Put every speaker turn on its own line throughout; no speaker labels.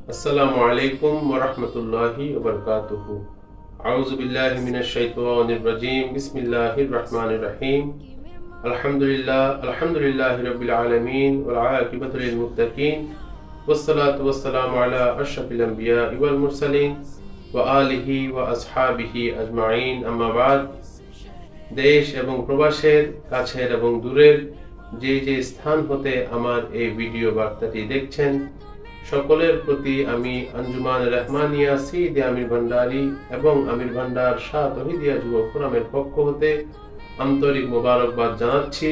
अस्सलामु अलैकुम व रहमतुल्लाहि व बरकातुहू। अऊज़ु बिल्लाहि मिनश शैतानिर रजीम। बिस्मिल्लाहिर रहमानिर रहीम। अल्हम्दुलिल्लाहि रब्बिल आलमीन वल आक़िबतु लिल मुत्तक़ीन वस्सलातु वस्सलामु अला अशरफिल अंबिया वल मुरसलीन व आलिहि व असहाबिहि अजमाइन। अम्मा बाद। देश एवं प्रवासेर काछेर एवं दूरेर जे स्थान होते आमार এই ভিডিও বার্তাটি দেখছেন সকলের প্রতি আমি আঞ্জুমান রহমানিয়া সৈয়দ আমির ভান্ডারী এবং আমির ভান্ডার শাহ তৌহিদিয়া যুব ফোরামের পক্ষ হতে আন্তরিক মোবারকবাদ জানাচ্ছি।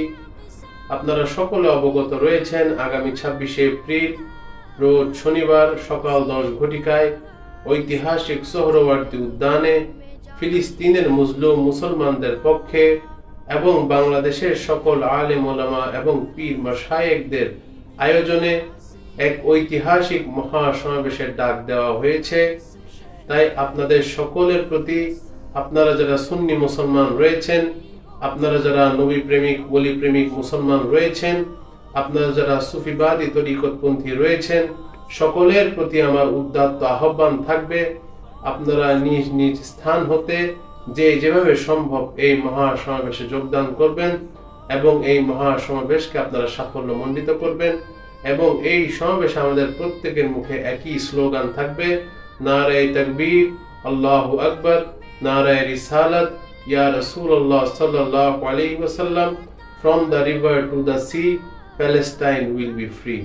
আপনারা সকলে অবগত রয়েছেন আগামী 26শে এপ্রিল রোজ শনিবার সকাল 10 ঘটিকায় ঐতিহাসিক সোহরাওয়ার্দী উদ্যানে ফিলিস্তিনের মুসলিম মুসলমানদের পক্ষে এবং বাংলাদেশের সকল আলেম ওলামা এবং পীর মাশায়েখদের আয়োজনে এক ঐতিহাসিক মহাসমাবেশের ডাক দেওয়া হয়েছে। তাই আপনাদের সকলের প্রতি, আপনারা যারা সুন্নি মুসলমান রয়েছেন, আপনারা যারা নবী প্রেমিক ওলি প্রেমিক মুসলমান রয়েছেন, আপনারা যারা সুফিবাদী তরিকতপন্থী রয়েছেন, সকলের প্রতি আমার উদাত্ত আহ্বান থাকবে আপনারা নিজ নিজ স্থান হতে যেভাবে সম্ভব এই মহাসমাবেশে যোগদান করবেন এবং এই মহাসমাবেশকে আপনারা সাফল্যমণ্ডিত করবেন। এবং এই সমাবেশে আমাদের প্রত্যেকের মুখে একই স্লোগান থাকবে, নারায়ে তাকবীর, আল্লাহু আকবার, নারায়ে রিসালাত, ইয়া রাসূলুল্লাহ সাল্লাল্লাহু আলাইহি ওয়াসাল্লাম, from the river to the sea, Palestine will be free।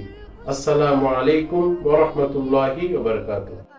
আসসালামু আলাইকুম ওয়া রাহমাতুল্লাহি ওয়া বারাকাতুহু।